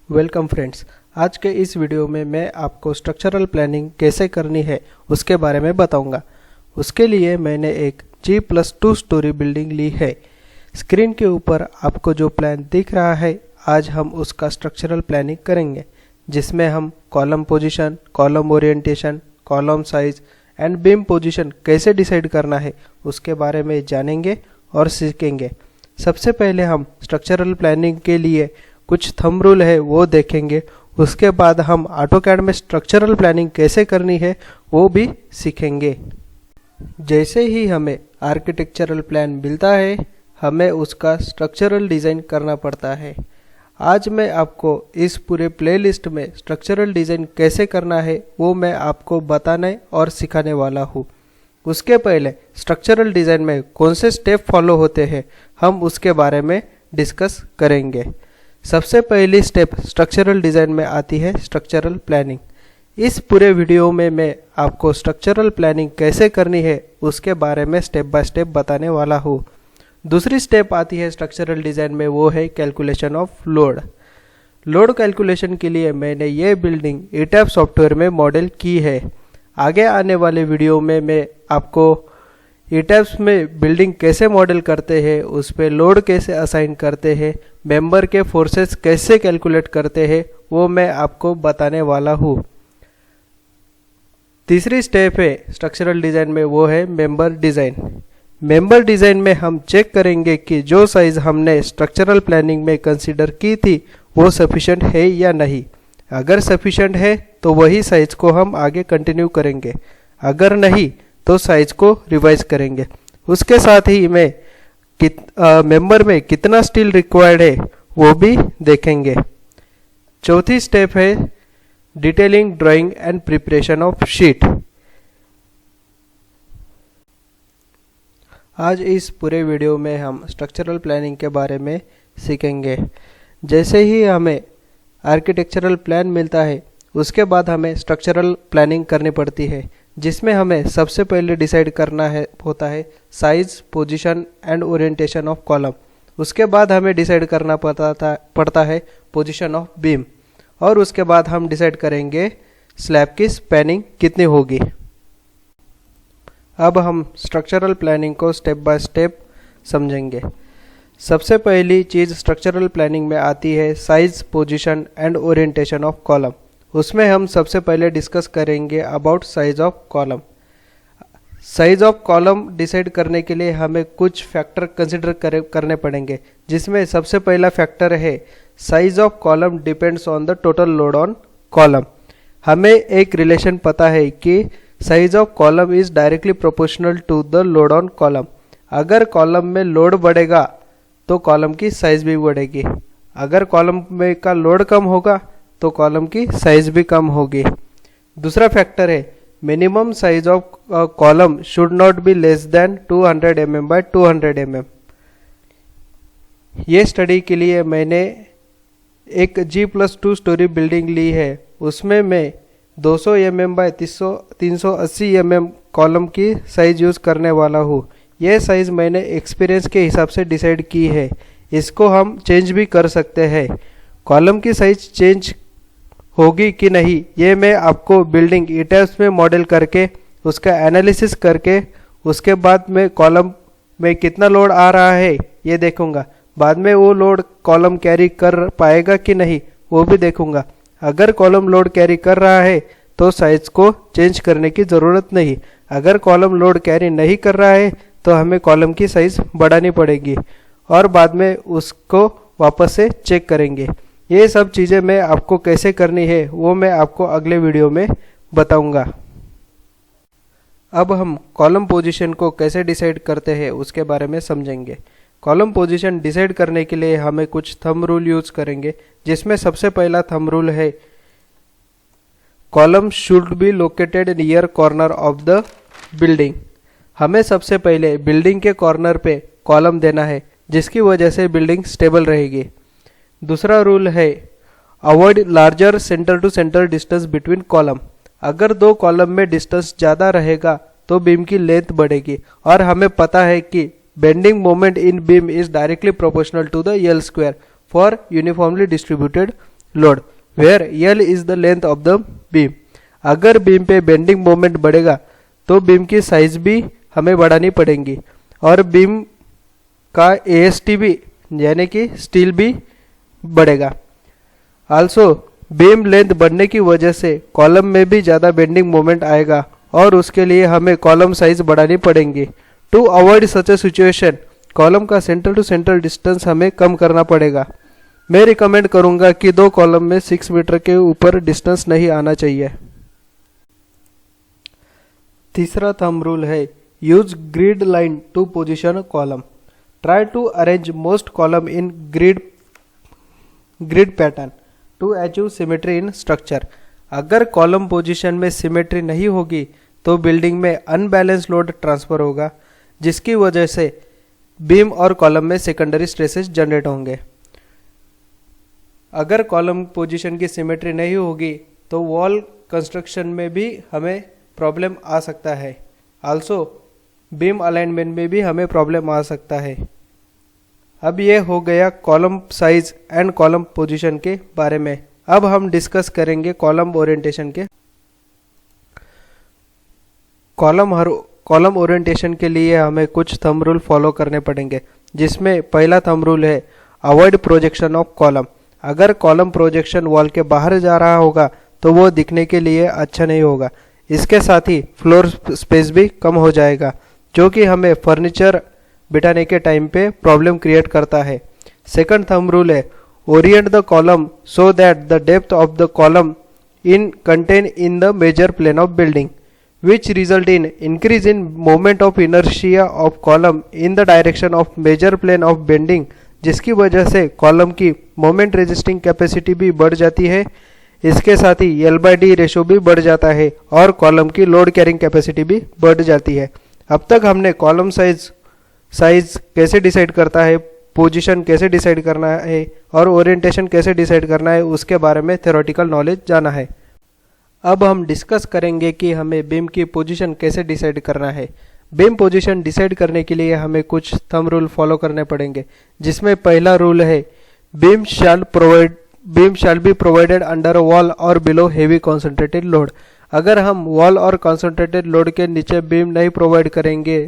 Welcome friends. आज के इस वीडियो में मैं आपको स्ट्रक्चरल प्लानिंग कैसे करनी है उसके बारे में बताऊंगा। उसके लिए मैंने एक G+2 स्टोरी बिल्डिंग ली है। स्क्रीन के ऊपर आपको जो प्लान दिख रहा है, आज हम उसका स्ट्रक्चरल प्लानिंग करेंगे, जिसमें हम column position, column orientation, column size and beam position कैसे डिसाइड करना है उसके बारे में जानेंगे और सीखेंगे। सबसे पहले हम स्ट्रक्चरल प्लानिंग के लिए कुछ थंब रूल है वो देखेंगे। उसके बाद हम ऑटोकैड में स्ट्रक्चरल प्लानिंग कैसे करनी है वो भी सीखेंगे। जैसे ही हमें आर्किटेक्चरल प्लान मिलता है, हमें उसका स्ट्रक्चरल डिज़ाइन करना पड़ता है। आज मैं आपको इस पूरे प्लेलिस्ट में स्ट्रक्चरल डिज़ाइन कैसे करना है वो मैं आपको बताने और सिखाने वाला हूँ। उसके पहले स्ट्रक्चरल डिज़ाइन में कौन से स्टेप फॉलो होते हैं हम उसके बारे में डिस्कस करेंगे। सबसे पहली स्टेप स्ट्रक्चरल डिज़ाइन में आती है स्ट्रक्चरल प्लानिंग। इस पूरे वीडियो में मैं आपको स्ट्रक्चरल प्लानिंग कैसे करनी है उसके बारे में स्टेप बाय स्टेप बताने वाला हूँ। दूसरी स्टेप आती है स्ट्रक्चरल डिज़ाइन में, वो है calculation of load. Load calculation के लिए मैंने ये बिल्डिंग ETABS सॉफ्टवेयर में मॉडल की है। आगे आने वाले वीडियो में मैं आपको ETABS में बिल्डिंग कैसे मॉडल करते हैं, उस पर लोड कैसे असाइन करते हैं, मेंबर के फोर्सेस कैसे कैलकुलेट करते हैं वो मैं आपको बताने वाला हूँ। तीसरी स्टेप है स्ट्रक्चरल डिज़ाइन में, वो है मेंबर डिज़ाइन। मेंबर डिज़ाइन में हम चेक करेंगे कि जो साइज़ हमने स्ट्रक्चरल प्लानिंग में कंसीडर की थी वो सफिशेंट है या नहीं। अगर सफिशेंट है तो वही साइज़ को हम आगे कंटिन्यू करेंगे, अगर नहीं तो साइज को रिवाइज करेंगे। उसके साथ ही मैं मेंबर में कितना स्टील रिक्वायर्ड है वो भी देखेंगे। चौथी स्टेप है detailing, drawing and preparation of sheet. आज इस पूरे वीडियो में हम स्ट्रक्चरल प्लानिंग के बारे में सीखेंगे। जैसे ही हमें आर्किटेक्चरल प्लान मिलता है, उसके बाद हमें स्ट्रक्चरल प्लानिंग करनी पड़ती है, जिसमें हमें सबसे पहले डिसाइड करना होता है size, position and orientation of column. उसके बाद हमें डिसाइड करना पड़ता है पोजीशन ऑफ बीम, और उसके बाद हम डिसाइड करेंगे स्लैब की स्पैनिंग कितनी होगी। अब हम स्ट्रक्चरल प्लानिंग को स्टेप बाय स्टेप समझेंगे। सबसे पहली चीज़ स्ट्रक्चरल प्लानिंग में आती है size, position and orientation of column. उसमें हम सबसे पहले डिस्कस करेंगे about size of column. Size of column decide करने के लिए हमें कुछ फैक्टर कंसिडर करने पड़ेंगे, जिसमें सबसे पहला फैक्टर है size of column depends on the total load on column. हमें एक रिलेशन पता है कि size of column is directly proportional to the load on column. अगर कॉलम में लोड बढ़ेगा तो कॉलम की साइज भी बढ़ेगी, अगर कॉलम में का लोड कम होगा तो कॉलम की साइज भी कम होगी। दूसरा फैक्टर है minimum size of column should not be less than 200 mm by 200 mm। ये स्टडी के लिए मैंने एक G+2 स्टोरी बिल्डिंग ली है। उसमें मैं 200 mm बाय 380 mm कॉलम की साइज यूज़ करने वाला हूँ। यह साइज मैंने एक्सपीरियंस के हिसाब से डिसाइड की है। इसको हम चेंज भी कर सकते हैं। कॉलम की साइज चेंज होगी कि नहीं ये मैं आपको बिल्डिंग ETABS में मॉडल करके उसका एनालिसिस करके उसके बाद में कॉलम में कितना लोड आ रहा है ये देखूंगा। बाद में वो लोड कॉलम कैरी कर पाएगा कि नहीं वो भी देखूंगा। अगर कॉलम लोड कैरी कर रहा है तो साइज को चेंज करने की ज़रूरत नहीं। अगर कॉलम लोड कैरी नहीं कर रहा है तो हमें कॉलम की साइज बढ़ानी पड़ेगी और बाद में उसको वापस से चेक करेंगे। ये सब चीज़ें मैं आपको कैसे करनी है वो मैं आपको अगले वीडियो में बताऊंगा। अब हम कॉलम पोजीशन को कैसे डिसाइड करते हैं उसके बारे में समझेंगे। कॉलम पोजीशन डिसाइड करने के लिए हमें कुछ थंब रूल यूज करेंगे, जिसमें सबसे पहला थंब रूल है column should be located near corner of the building. हमें सबसे पहले बिल्डिंग के कॉर्नर पे कॉलम देना है, जिसकी वजह से बिल्डिंग स्टेबल रहेगी। दूसरा रूल है avoid larger centre to centre distance between column. अगर दो कॉलम में डिस्टेंस ज़्यादा रहेगा तो बीम की लेंथ बढ़ेगी, और हमें पता है कि bending moment in beam is directly proportional to the L square for uniformly distributed load where L is the length of the beam. अगर बीम पे बेंडिंग मोमेंट बढ़ेगा तो बीम की साइज भी हमें बढ़ानी पड़ेगी और बीम का AST भी यानी कि स्टील भी बढ़ेगा। आल्सो बीम लेंथ बढ़ने की वजह से कॉलम में भी ज़्यादा बेंडिंग मोमेंट आएगा और उसके लिए हमें कॉलम साइज बढ़ानी पड़ेंगी। To avoid such a situation column का सेंटर टू सेंटर डिस्टेंस हमें कम करना पड़ेगा। मैं रिकमेंड करूंगा कि 2 कॉलम में 6 मीटर के ऊपर डिस्टेंस नहीं आना चाहिए। तीसरा थंब रूल है use grid line to position column. Try to arrange most column in grid pattern to achieve symmetry in structure. अगर कॉलम पोजीशन में सिमेट्री नहीं होगी तो बिल्डिंग में अनबैलेंस लोड ट्रांसफर होगा जिसकी वजह से बीम और कॉलम में सेकेंडरी स्ट्रेसेस जनरेट होंगे। अगर कॉलम पोजीशन की सिमेट्री नहीं होगी तो वॉल कंस्ट्रक्शन में भी हमें प्रॉब्लम आ सकता है। आल्सो बीम अलाइनमेंट में भी हमें प्रॉब्लम आ सकता है। अब ये हो गया column size and column position के बारे में। अब हम डिस्कस करेंगे कॉलम ओरिएंटेशन के। कॉलम ओरिएंटेशन के लिए हमें कुछ थंब रूल फॉलो करने पड़ेंगे, जिसमें पहला थंब रूल है अवॉइड प्रोजेक्शन ऑफ कॉलम। अगर कॉलम प्रोजेक्शन वॉल के बाहर जा रहा होगा तो वो दिखने के लिए अच्छा नहीं होगा। इसके साथ ही फ्लोर स्पेस भी कम हो जाएगा जो कि हमें फर्नीचर बिठाने के टाइम पे प्रॉब्लम क्रिएट करता है। सेकंड थंब रूल है orient the column so that the depth of the column in contain in the major plane of building which result in increase in moment of inertia of column in the direction of major plane of bending, जिसकी वजह से column की moment resisting capacity भी बढ़ जाती है। इसके साथ ही L/D रेशो भी बढ़ जाता है और कॉलम की लोड कैरिंग कैपेसिटी भी बढ़ जाती है। अब तक हमने कॉलम साइज कैसे डिसाइड करता है, पोजीशन कैसे डिसाइड करना है और ओरिएंटेशन कैसे डिसाइड करना है उसके बारे में थ्योरेटिकल नॉलेज जाना है। अब हम डिस्कस करेंगे कि हमें बीम की पोजीशन कैसे डिसाइड करना है। बीम पोजीशन डिसाइड करने के लिए हमें कुछ थंब रूल फॉलो करने पड़ेंगे, जिसमें पहला रूल है beam shall be provided under wall और बिलो हेवी कॉन्सेंट्रेटेड लोड। अगर हम वॉल और कॉन्सेंट्रेटेड लोड के नीचे बीम नहीं प्रोवाइड करेंगे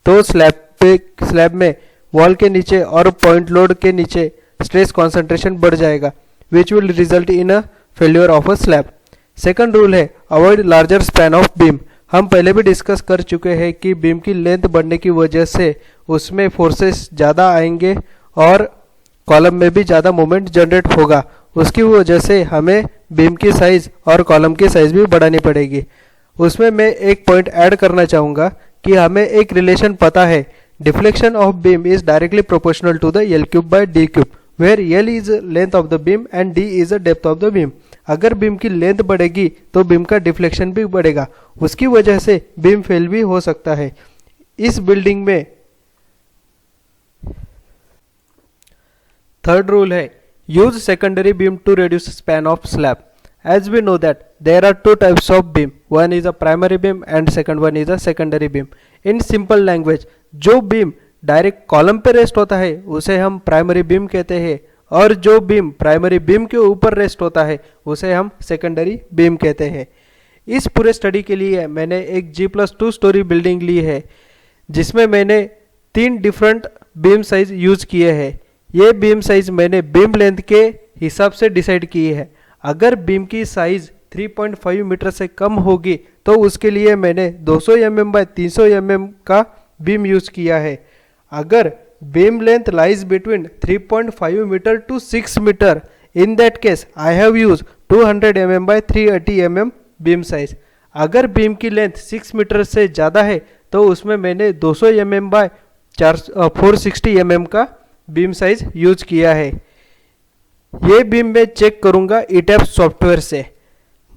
तो स्लैब में वॉल के नीचे और पॉइंट लोड के नीचे स्ट्रेस कॉन्सेंट्रेशन बढ़ जाएगा which will result in a failure of a slab. Second rule है avoid larger span of beam. हम पहले भी डिस्कस कर चुके हैं कि बीम की लेंथ बढ़ने की वजह से उसमें फोर्सेस ज़्यादा आएंगे और कॉलम में भी ज़्यादा मोमेंट जनरेट होगा। उसकी वजह से हमें बीम की साइज और कॉलम की साइज भी बढ़ानी पड़ेगी। उसमें मैं एक पॉइंट ऐड करना चाहूँगा कि हमें एक रिलेशन पता है, deflection of beam is directly proportional to the L/D3 where L is length of the beam and D is the depth of the beam. अगर बीम की लेंथ बढ़ेगी तो बीम का डिफ्लेक्शन भी बढ़ेगा, उसकी वजह से बीम फेल भी हो सकता है। इस बिल्डिंग में थर्ड रूल है use secondary beam to reduce span of slab. As we know that there are 2 types of beam, one is a primary beam and second one is a secondary beam. In simple language जो beam direct column पे rest होता है उसे हम primary beam कहते हैं और जो बीम प्राइमरी बीम के ऊपर रेस्ट होता है उसे हम सेकेंडरी बीम कहते हैं। इस पूरे स्टडी के लिए मैंने एक G+2 स्टोरी बिल्डिंग ली है जिसमें मैंने 3 डिफरेंट बीम साइज यूज किए हैं। ये बीम साइज मैंने बीम लेंथ के हिसाब से डिसाइड की है। अगर बीम की साइज 3.5 मीटर से कम होगी तो उसके लिए मैंने 200 mm बाय 300 mm का बीम यूज किया है। अगर beam length lies between 3.5 meter to 6 meter, in that case I have used 200 mm by 380 mm beam size। अगर बीम की लेंथ 6 मीटर से ज़्यादा है तो उसमें मैंने 200 mm बाय 460 mm का बीम साइज यूज किया है। ये बीम मैं चेक करूँगा ETABS सॉफ्टवेयर से।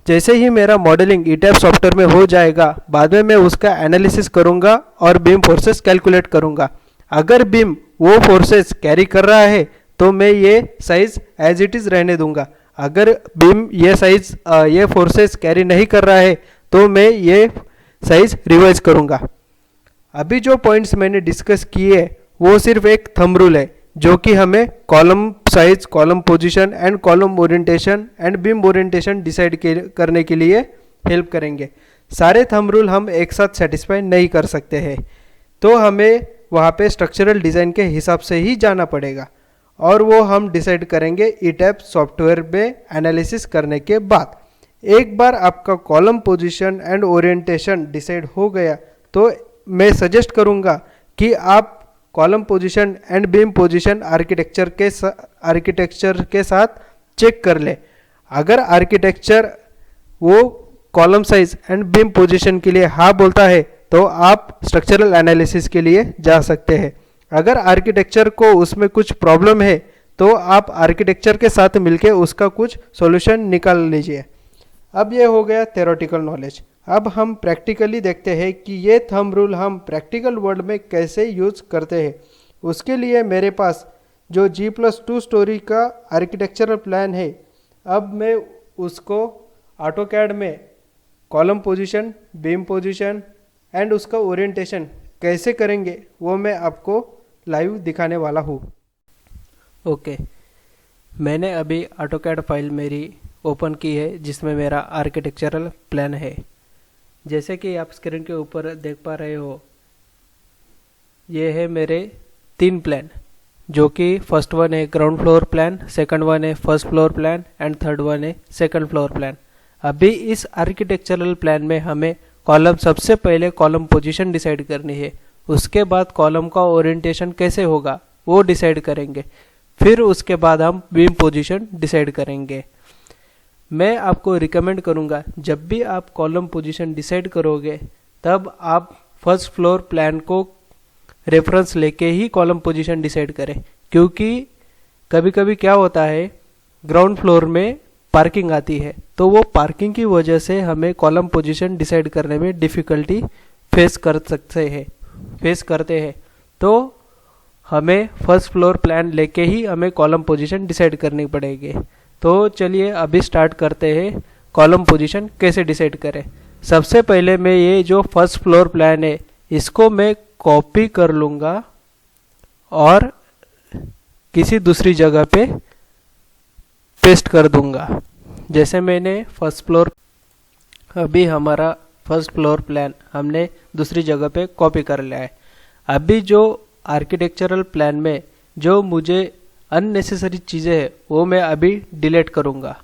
जैसे ही मेरा मॉडलिंग ETABS सॉफ्टवेयर में हो जाएगा बाद में मैं उसका एनालिसिस करूँगा और बीम फोर्सेस कैलकुलेट करूँगा। अगर बीम वो फोर्सेस कैरी कर रहा है तो मैं ये साइज एज इट इज़ रहने दूंगा। अगर बीम ये फोर्सेस कैरी नहीं कर रहा है तो मैं ये साइज रिवाइज करूंगा। अभी जो पॉइंट्स मैंने डिस्कस किए वो सिर्फ एक थंब रूल है जो कि हमें column size, column position and column orientation and beam orientation decide करने के लिए हेल्प करेंगे। सारे थंब रूल हम एक साथ सेटिस्फाई नहीं कर सकते हैं, तो हमें वहाँ पे स्ट्रक्चरल डिज़ाइन के हिसाब से ही जाना पड़ेगा, और वो हम डिसाइड करेंगे ईटैप सॉफ्टवेयर में एनालिसिस करने के बाद। एक बार आपका column position and orientation decide हो गया तो मैं सजेस्ट करूँगा कि आप column position and beam position architecture के साथ चेक कर ले। अगर आर्किटेक्चर वो column size and beam position के लिए हाँ बोलता है तो आप स्ट्रक्चरल एनालिसिस के लिए जा सकते हैं। अगर आर्किटेक्चर को उसमें कुछ प्रॉब्लम है तो आप आर्किटेक्चर के साथ मिलके उसका कुछ सॉल्यूशन निकाल लीजिए। अब ये हो गया थ्योरेटिकल नॉलेज। अब हम प्रैक्टिकली देखते हैं कि ये थंब रूल हम प्रैक्टिकल वर्ल्ड में कैसे यूज करते हैं। उसके लिए मेरे पास जो G+2 स्टोरी का आर्किटेक्चरल प्लान है, अब मैं उसको ऑटोकैड में column position, beam position and उसका ओरिएंटेशन कैसे करेंगे वो मैं आपको लाइव दिखाने वाला हूँ। ओके, मैंने अभी ऑटोकैड फाइल मेरी ओपन की है जिसमें मेरा आर्किटेक्चरल प्लान है। जैसे कि आप स्क्रीन के ऊपर देख पा रहे हो, ये है मेरे 3 प्लान, जो कि फर्स्ट वन है ground floor plan, second one है first floor plan and third one है सेकंड फ्लोर प्लान। अभी इस आर्किटेक्चरल प्लान में हमें कॉलम, सबसे पहले कॉलम पोजीशन डिसाइड करनी है, उसके बाद कॉलम का ओरिएंटेशन कैसे होगा वो डिसाइड करेंगे, फिर उसके बाद हम बीम पोजीशन डिसाइड करेंगे। मैं आपको रिकमेंड करूंगा जब भी आप कॉलम पोजीशन डिसाइड करोगे तब आप फर्स्ट फ्लोर प्लान को रेफरेंस लेके ही कॉलम पोजीशन डिसाइड करें, क्योंकि कभी कभी क्या होता है ग्राउंड फ्लोर में पार्किंग आती है, तो वो पार्किंग की वजह से हमें कॉलम पोजीशन डिसाइड करने में डिफ़िकल्टी फेस करते हैं। तो हमें फर्स्ट फ्लोर प्लान लेके ही हमें कॉलम पोजीशन डिसाइड करनी पड़ेगी। तो चलिए अभी स्टार्ट करते हैं कॉलम पोजीशन कैसे डिसाइड करें। सबसे पहले मैं ये जो फर्स्ट फ्लोर प्लान है इसको मैं कॉपी कर लूँगा और किसी दूसरी जगह पे पेस्ट कर दूंगा। जैसे मैंने फर्स्ट फ्लोर, अभी हमारा फर्स्ट फ्लोर प्लान हमने दूसरी जगह पे कॉपी कर लिया है। अभी जो आर्किटेक्चरल प्लान में जो मुझे अननेसेसरी चीज़ें हैं वो मैं अभी डिलीट करूंगा।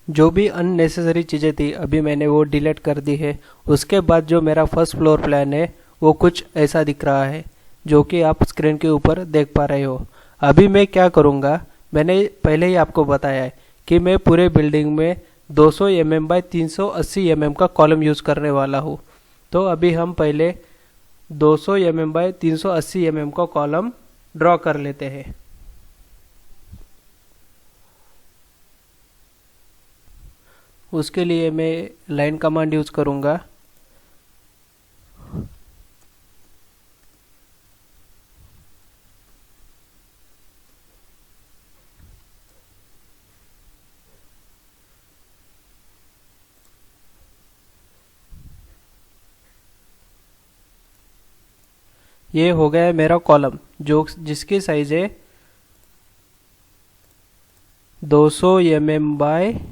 जो भी अननेसेसरी चीज़ें थी अभी मैंने वो डिलीट कर दी है। उसके बाद जो मेरा फर्स्ट फ्लोर प्लान है वो कुछ ऐसा दिख रहा है जो कि आप स्क्रीन के ऊपर देख पा रहे हो। अभी मैं क्या करूँगा, मैंने पहले ही आपको बताया है कि मैं पूरे बिल्डिंग में 200 mm बाय 380 mm का कॉलम यूज़ करने वाला हूँ। तो अभी हम पहले 200 mm बाय 380 mm का कॉलम ड्रॉ कर लेते हैं। उसके लिए मैं लाइन कमांड यूज़ करूँगा। ये हो गया है मेरा कॉलम जिसकी साइज है 200 mm बाय 200।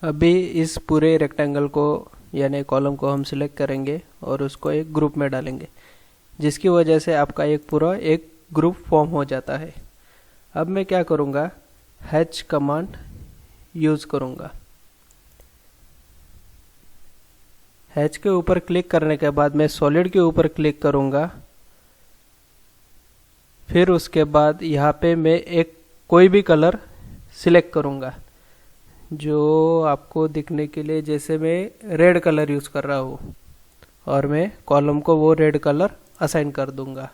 अभी इस पूरे रेक्टेंगल को यानी कॉलम को हम सिलेक्ट करेंगे और उसको एक ग्रुप में डालेंगे, जिसकी वजह से आपका एक ग्रुप फॉर्म हो जाता है। अब मैं क्या करूँगा, हैच कमांड यूज़ करूँगा। हैच के ऊपर क्लिक करने के बाद मैं सॉलिड के ऊपर क्लिक करूँगा। फिर उसके बाद यहाँ पे मैं एक कोई भी कलर सिलेक्ट करूँगा जो आपको दिखने के लिए, जैसे मैं रेड कलर यूज़ कर रहा हूँ और मैं कॉलम को वो रेड कलर असाइन कर दूँगा।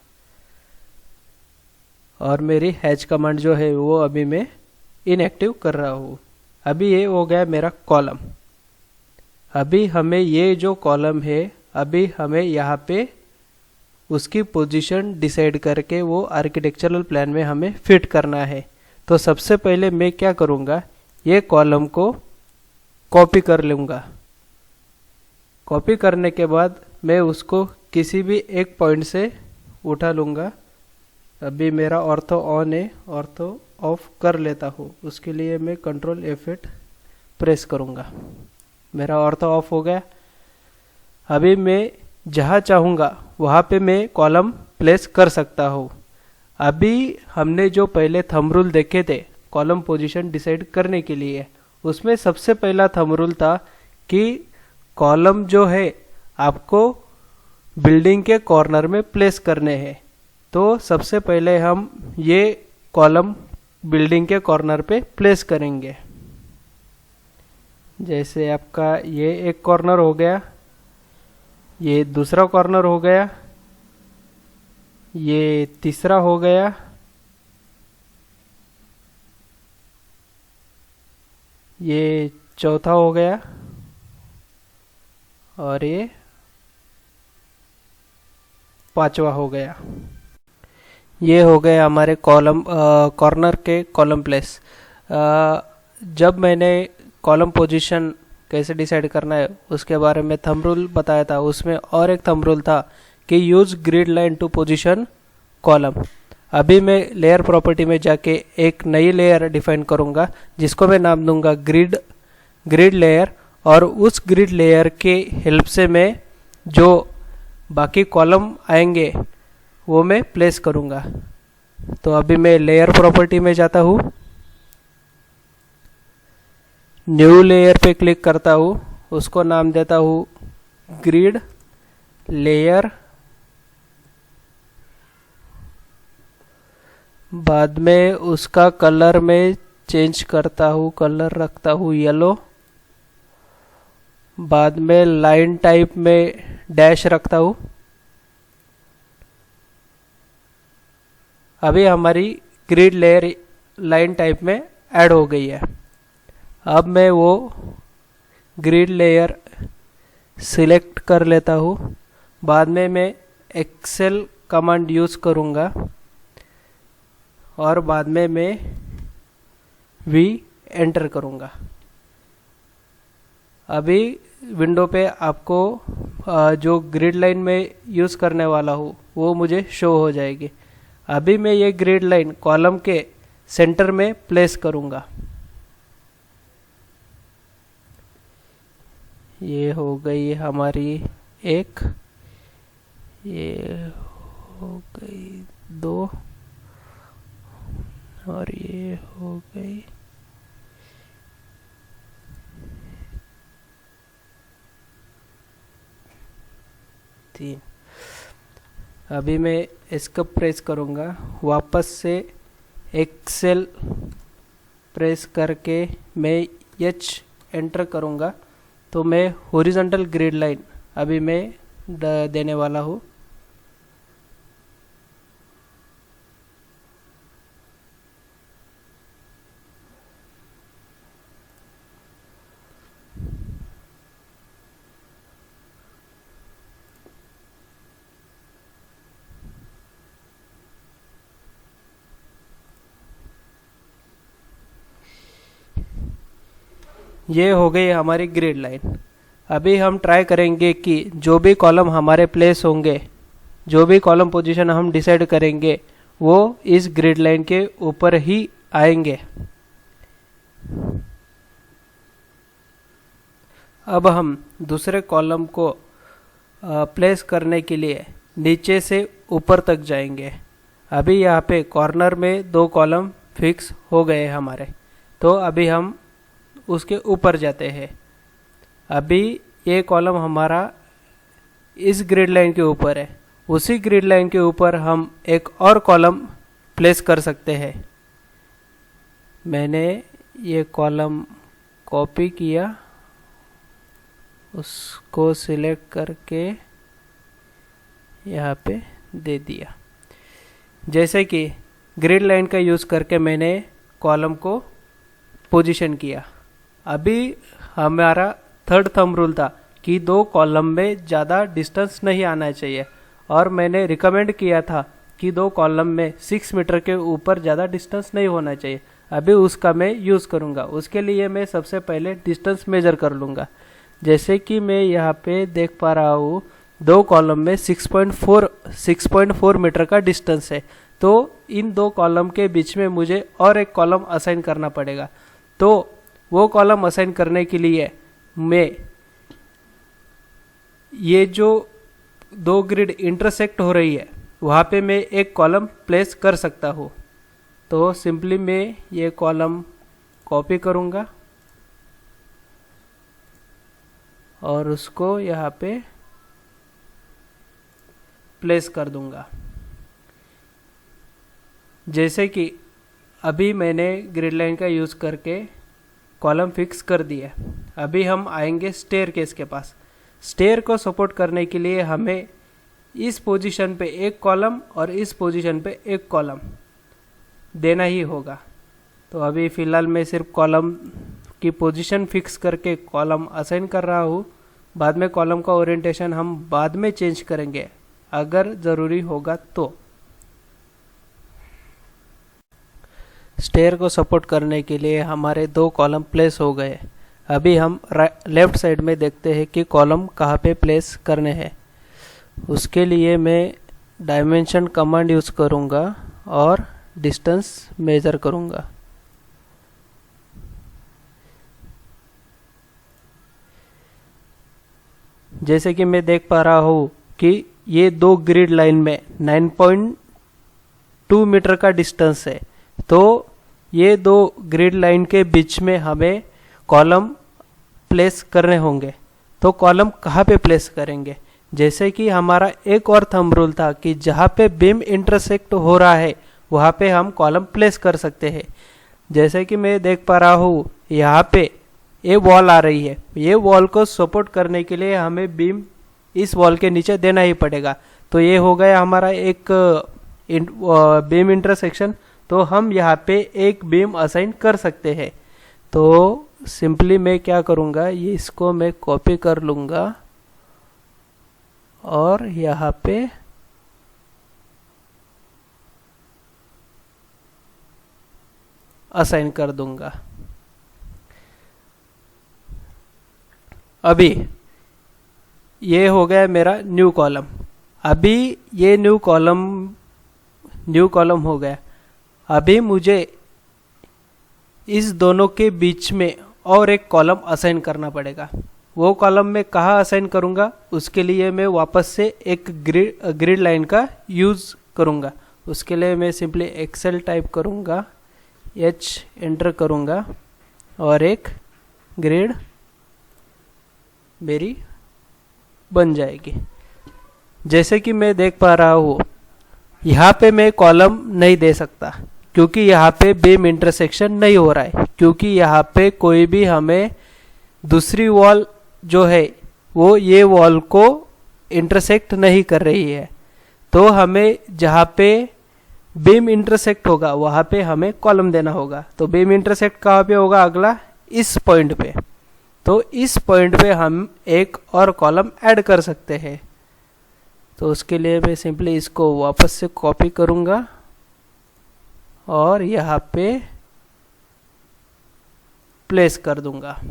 और मेरी हैच कमांड जो है वो अभी मैं इनएक्टिव कर रहा हूँ। अभी ये हो गया मेरा कॉलम। अभी हमें ये जो कॉलम है, अभी हमें यहाँ पे उसकी पोजीशन डिसाइड करके वो आर्किटेक्चरल प्लान में हमें फिट करना है। तो सबसे पहले मैं क्या करूँगा, ये कॉलम को कॉपी कर लूँगा। कॉपी करने के बाद मैं उसको किसी भी एक पॉइंट से उठा लूँगा। अभी मेरा ऑर्थो ऑन है, ऑर्थो ऑफ कर लेता हूँ। उसके लिए मैं कंट्रोल F8 प्रेस करूँगा। मेरा ऑर्थो ऑफ हो गया। अभी मैं जहाँ चाहूँगा वहाँ पे मैं कॉलम प्लेस कर सकता हूँ। अभी हमने जो पहले थंब रूल देखे थे कॉलम पोजीशन डिसाइड करने के लिए, उसमें सबसे पहला थंब रूल था कि कॉलम जो है आपको बिल्डिंग के कॉर्नर में प्लेस करने हैं। तो सबसे पहले हम ये कॉलम बिल्डिंग के कॉर्नर पे प्लेस करेंगे। जैसे आपका ये एक कॉर्नर हो गया, ये दूसरा कॉर्नर हो गया, ये तीसरा हो गया, ये चौथा हो गया और ये पांचवा हो गया। ये हो गए हमारे कॉलम कॉर्नर के कॉलम प्लेस। जब मैंने कॉलम पोजीशन कैसे डिसाइड करना है उसके बारे में थंब रूल बताया था, उसमें और एक थंब रूल था कि use grid line to position column. अभी मैं लेयर प्रॉपर्टी में जाके एक नई लेयर डिफाइन करूँगा जिसको मैं नाम दूंगा ग्रिड लेयर, और उस ग्रिड लेयर के हेल्प से मैं जो बाकी कॉलम आएंगे वो मैं प्लेस करूँगा। तो अभी मैं लेयर प्रॉपर्टी में जाता हूँ, न्यू लेयर पे क्लिक करता हूँ, उसको नाम देता हूँ ग्रिड लेयर। बाद में उसका कलर में चेंज करता हूँ, कलर रखता हूँ येलो। बाद में लाइन टाइप में डैश रखता हूँ। अभी हमारी ग्रिड लेयर लाइन टाइप में ऐड हो गई है। अब मैं वो ग्रिड लेयर सिलेक्ट कर लेता हूँ। बाद में मैं एक्सेल कमांड यूज़ करूँगा और बाद में मैं V एंटर करूँगा। अभी विंडो पे आपको जो ग्रिड लाइन में यूज़ करने वाला हूँ वो मुझे शो हो जाएगी। अभी मैं ये ग्रिड लाइन कॉलम के सेंटर में प्लेस करूँगा। ये हो गई हमारी एक, ये हो गई दो, और ये हो गई तीन। अभी मैं इसको प्रेस करूँगा, वापस से एक्सेल प्रेस करके मैं H एंटर करूँगा। तो मैं हॉरिजॉन्टल ग्रिड लाइन अभी मैं देने वाला हूँ। ये हो गई हमारी ग्रिड लाइन। अभी हम ट्राई करेंगे कि जो भी कॉलम हमारे प्लेस होंगे, जो भी कॉलम पोजीशन हम डिसाइड करेंगे वो इस ग्रिड लाइन के ऊपर ही आएंगे। अब हम दूसरे कॉलम को प्लेस करने के लिए नीचे से ऊपर तक जाएंगे। अभी यहाँ पे कॉर्नर में दो कॉलम फिक्स हो गए हमारे, तो अभी हम उसके ऊपर जाते हैं। अभी ये कॉलम हमारा इस ग्रिड लाइन के ऊपर है, उसी ग्रिड लाइन के ऊपर हम एक और कॉलम प्लेस कर सकते हैं। मैंने ये कॉलम कॉपी किया, उसको सिलेक्ट करके यहाँ पे दे दिया। जैसे कि ग्रिड लाइन का यूज़ करके मैंने कॉलम को पोजीशन किया। अभी हमारा थर्ड थंब रूल था कि 2 कॉलम में ज़्यादा डिस्टेंस नहीं आना चाहिए, और मैंने रिकमेंड किया था कि 2 कॉलम में 6 मीटर के ऊपर ज़्यादा डिस्टेंस नहीं होना चाहिए। अभी उसका मैं यूज़ करूँगा। उसके लिए मैं सबसे पहले डिस्टेंस मेजर कर लूँगा। जैसे कि मैं यहाँ पे देख पा रहा हूँ 2 कॉलम में 6.4 मीटर का डिस्टेंस है, तो इन 2 कॉलम के बीच में मुझे और एक कॉलम असाइन करना पड़ेगा। तो वो कॉलम असाइन करने के लिए मैं ये जो 2 ग्रिड इंटरसेक्ट हो रही है वहाँ पे मैं एक कॉलम प्लेस कर सकता हूँ। तो सिंपली मैं ये कॉलम कॉपी करूँगा और उसको यहाँ पे प्लेस कर दूंगा। जैसे कि अभी मैंने ग्रिड लाइन का यूज़ करके कॉलम फिक्स कर दिया। अभी हम आएंगे स्टेयर केस के पास। स्टेयर को सपोर्ट करने के लिए हमें इस पोजीशन पे एक कॉलम और इस पोजीशन पे एक कॉलम देना ही होगा। तो अभी फ़िलहाल मैं सिर्फ कॉलम की पोजीशन फिक्स करके कॉलम असाइन कर रहा हूँ। बाद में कॉलम का ओरिएंटेशन हम बाद में चेंज करेंगे अगर ज़रूरी होगा तो। स्टेयर को सपोर्ट करने के लिए हमारे 2 कॉलम प्लेस हो गए। अभी हम लेफ्ट साइड में देखते हैं कि कॉलम कहाँ पे प्लेस करने हैं। उसके लिए मैं डायमेंशन कमांड यूज़ करूँगा और डिस्टेंस मेजर करूँगा। जैसे कि मैं देख पा रहा हूँ कि ये 2 ग्रिड लाइन में 9.2 मीटर का डिस्टेंस है, तो ये 2 ग्रिड लाइन के बीच में हमें कॉलम प्लेस करने होंगे। तो कॉलम कहाँ पे प्लेस करेंगे? जैसे कि हमारा एक और थंब रूल था कि जहाँ पे बीम इंटरसेक्ट हो रहा है वहाँ पे हम कॉलम प्लेस कर सकते हैं। जैसे कि मैं देख पा रहा हूँ यहाँ पे ये वॉल आ रही है। ये वॉल को सपोर्ट करने के लिए हमें बीम इस वॉल के नीचे देना ही पड़ेगा। तो ये हो गया हमारा एक बीम इंटरसेक्शन। तो हम यहाँ पे एक बीम असाइन कर सकते हैं। तो सिंपली मैं क्या करूँगा, ये इसको मैं कॉपी कर लूँगा और यहाँ पे असाइन कर दूंगा। अभी ये हो गया मेरा न्यू कॉलम। अभी ये न्यू कॉलम हो गया। अभी मुझे इस दोनों के बीच में और एक कॉलम असाइन करना पड़ेगा। वो कॉलम मैं कहाँ असाइन करूँगा, उसके लिए मैं वापस से एक ग्रिड लाइन का यूज़ करूँगा। उसके लिए मैं सिंपली एक्सेल टाइप करूँगा, H एंटर करूँगा और एक ग्रिड मेरी बन जाएगी। जैसे कि मैं देख पा रहा हूँ यहाँ पे मैं कॉलम नहीं दे सकता क्योंकि यहाँ पे बीम इंटरसेक्शन नहीं हो रहा है, क्योंकि यहाँ पे कोई भी हमें दूसरी वॉल जो है वो ये वॉल को इंटरसेक्ट नहीं कर रही है। तो हमें जहाँ पे बीम इंटरसेक्ट होगा वहाँ पे हमें कॉलम देना होगा। तो बीम इंटरसेक्ट कहाँ पे होगा? अगला इस पॉइंट पे। तो इस पॉइंट पे हम एक और कॉलम ऐड कर सकते हैं। तो उसके लिए मैं सिंपली इसको वापस से कॉपी करूँगा और यहाँ पे प्लेस कर दूंगा।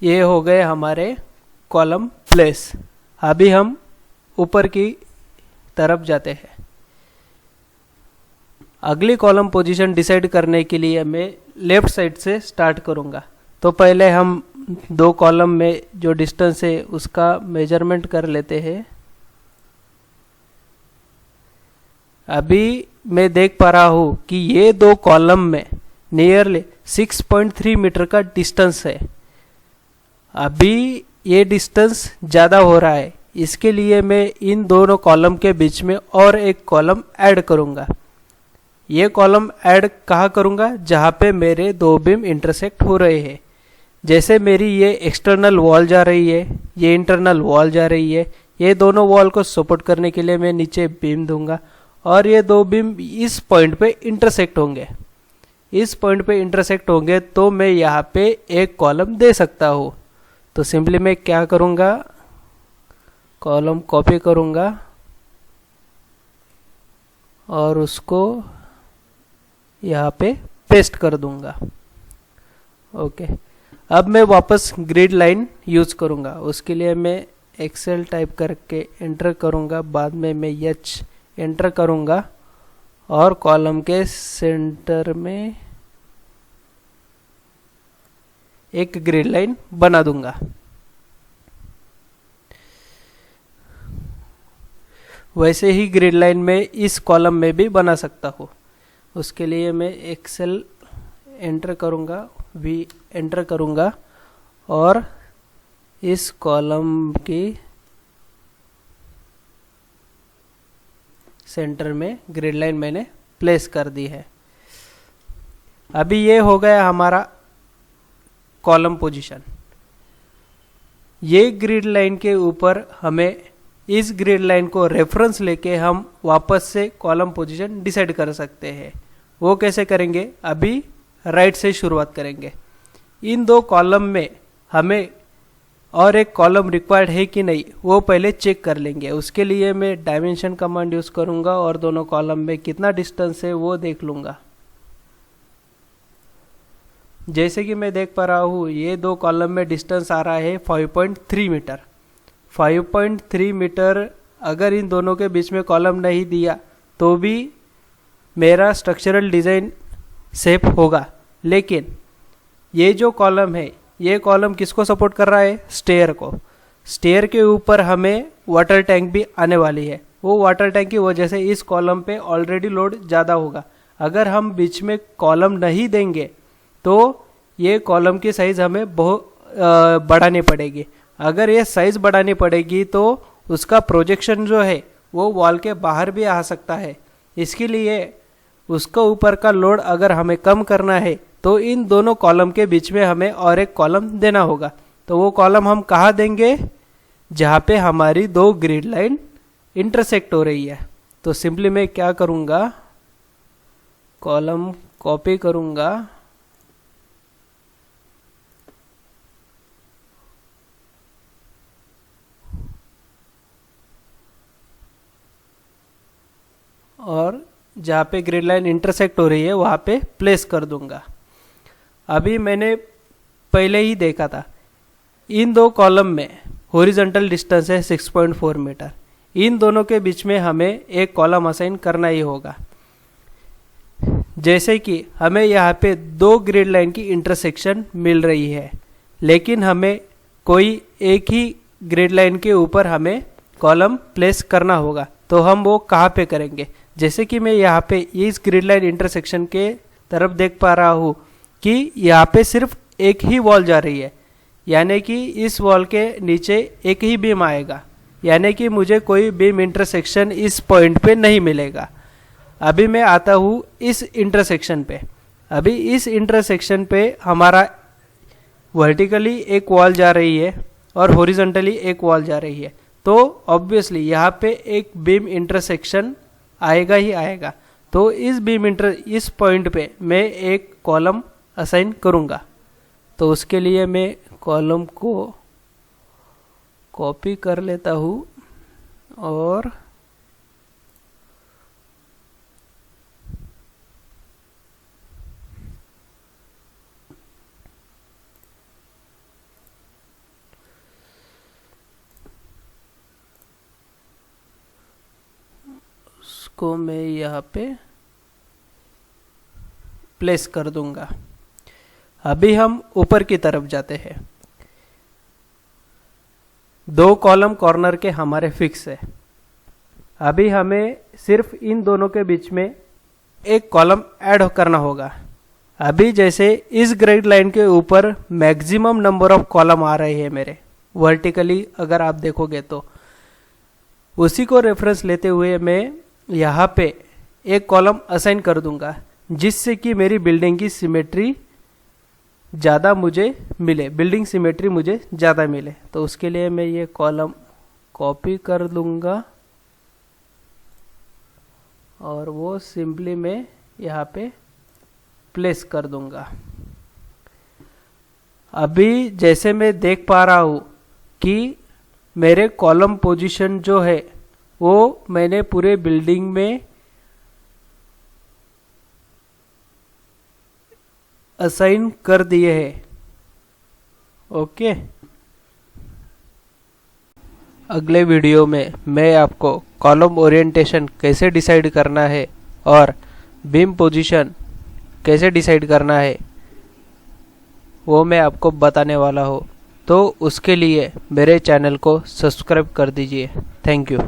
ये हो गए हमारे कॉलम प्लेस। अभी हम ऊपर की तरफ जाते हैं। अगली कॉलम पोजीशन डिसाइड करने के लिए मैं लेफ्ट साइड से स्टार्ट करूंगा। तो पहले हम 2 कॉलम में जो डिस्टेंस है उसका मेजरमेंट कर लेते हैं। अभी मैं देख पा रहा हूँ कि ये 2 कॉलम में नियरली 6.3 मीटर का डिस्टेंस है। अभी ये डिस्टेंस ज़्यादा हो रहा है, इसके लिए मैं इन दोनों कॉलम के बीच में और एक कॉलम ऐड करूँगा। ये कॉलम ऐड कहाँ करूँगा? जहाँ पे मेरे 2 बीम इंटरसेक्ट हो रहे हैं। जैसे मेरी ये एक्सटर्नल वॉल जा रही है, ये इंटरनल वॉल जा रही है, ये दोनों वॉल को सपोर्ट करने के लिए मैं नीचे बीम दूंगा और ये 2 बीम इस पॉइंट पे इंटरसेक्ट होंगे। इस पॉइंट पे इंटरसेक्ट होंगे तो मैं यहाँ पे एक कॉलम दे सकता हूँ। तो सिंपली मैं क्या करूँगा, कॉलम कॉपी करूँगा और उसको यहाँ पे पेस्ट कर दूंगा। ओके, अब मैं वापस ग्रिड लाइन यूज करूँगा। उसके लिए मैं एक्सेल टाइप करके एंटर करूँगा, बाद में मैं एच एंटर करूँगा और कॉलम के सेंटर में एक ग्रिड लाइन बना दूंगा। वैसे ही ग्रिड लाइन में इस कॉलम में भी बना सकता हूँ। उसके लिए मैं एक्सेल एंटर करूँगा, वी एंटर करूँगा और इस कॉलम की सेंटर में ग्रिड लाइन मैंने प्लेस कर दी है। अभी ये हो गया हमारा कॉलम पोजीशन। ये ग्रिड लाइन के ऊपर हमें इस ग्रिड लाइन को रेफरेंस लेके हम वापस से कॉलम पोजीशन डिसाइड कर सकते हैं। वो कैसे करेंगे, अभी राइट से शुरुआत करेंगे। इन दो कॉलम में हमें और एक कॉलम रिक्वायर्ड है कि नहीं वो पहले चेक कर लेंगे। उसके लिए मैं डायमेंशन कमांड यूज करूंगा और दोनों कॉलम में कितना डिस्टेंस है वो देख लूंगा। जैसे कि मैं देख पा रहा हूँ ये दो कॉलम में डिस्टेंस आ रहा है 5.3 मीटर। 5.3 मीटर अगर इन दोनों के बीच में कॉलम नहीं दिया तो भी मेरा स्ट्रक्चरल डिज़ाइन सेफ होगा। लेकिन ये जो कॉलम है ये कॉलम किसको सपोर्ट कर रहा है, स्टेयर को। स्टेयर के ऊपर हमें वाटर टैंक भी आने वाली है। वो वाटर टैंक की वजह से इस कॉलम पे ऑलरेडी लोड ज़्यादा होगा। अगर हम बीच में कॉलम नहीं देंगे तो ये कॉलम की साइज़ हमें बहुत बढ़ानी पड़ेगी। अगर ये साइज़ बढ़ानी पड़ेगी तो उसका प्रोजेक्शन जो है वो वॉल के बाहर भी आ सकता है। इसके लिए उसका ऊपर का लोड अगर हमें कम करना है तो इन दोनों कॉलम के बीच में हमें और एक कॉलम देना होगा। तो वो कॉलम हम कहाँ देंगे, जहाँ पे हमारी दो ग्रिड लाइन इंटरसेक्ट हो रही है। तो सिंपली मैं क्या करूँगा, कॉलम कॉपी करूँगा और जहाँ पे ग्रिड लाइन इंटरसेक्ट हो रही है वहाँ पे प्लेस कर दूंगा। अभी मैंने पहले ही देखा था इन दो कॉलम में हॉरिजॉन्टल डिस्टेंस है 6.4 मीटर। इन दोनों के बीच में हमें एक कॉलम असाइन करना ही होगा। जैसे कि हमें यहाँ पे दो ग्रिड लाइन की इंटरसेक्शन मिल रही है, लेकिन हमें कोई एक ही ग्रिड लाइन के ऊपर हमें कॉलम प्लेस करना होगा। तो हम वो कहाँ पे करेंगे, जैसे कि मैं यहाँ पे इस ग्रिड लाइन इंटरसेक्शन के तरफ देख पा रहा हूँ कि यहाँ पे सिर्फ एक ही वॉल जा रही है, यानी कि इस वॉल के नीचे एक ही बीम आएगा, यानी कि मुझे कोई बीम इंटरसेक्शन इस पॉइंट पे नहीं मिलेगा। अभी मैं आता हूँ इस इंटरसेक्शन पे। अभी इस इंटरसेक्शन पे हमारा वर्टिकली एक वॉल जा रही है और हॉरिजॉन्टली एक वॉल जा रही है। तो ऑब्वियसली यहाँ पे एक बीम इंटरसेक्शन आएगा ही आएगा। तो इस पॉइंट पे मैं एक कॉलम असाइन करूँगा। तो उसके लिए मैं कॉलम को कॉपी कर लेता हूँ और उसको मैं यहाँ पे प्लेस कर दूंगा। अभी हम ऊपर की तरफ जाते हैं। दो कॉलम कॉर्नर के हमारे फिक्स है। अभी हमें सिर्फ इन दोनों के बीच में एक कॉलम ऐड करना होगा। अभी जैसे इस ग्रिड लाइन के ऊपर मैक्सिमम नंबर ऑफ कॉलम आ रहे हैं मेरे वर्टिकली, अगर आप देखोगे तो उसी को रेफरेंस लेते हुए मैं यहाँ पे एक कॉलम असाइन कर दूंगा, जिससे कि मेरी बिल्डिंग की सिमेट्री ज़्यादा मुझे मिले, बिल्डिंग सिमेट्री मुझे ज़्यादा मिले। तो उसके लिए मैं ये कॉलम कॉपी कर लूँगा और वो सिंपली मैं यहाँ पे प्लेस कर दूंगा। अभी जैसे मैं देख पा रहा हूँ कि मेरे कॉलम पोजीशन जो है वो मैंने पूरे बिल्डिंग में असाइन कर दिए हैं। ओके, अगले वीडियो में मैं आपको कॉलम ओरिएंटेशन कैसे डिसाइड करना है और बीम पोजीशन कैसे डिसाइड करना है वो मैं आपको बताने वाला हूँ। तो उसके लिए मेरे चैनल को सब्सक्राइब कर दीजिए। Thank you.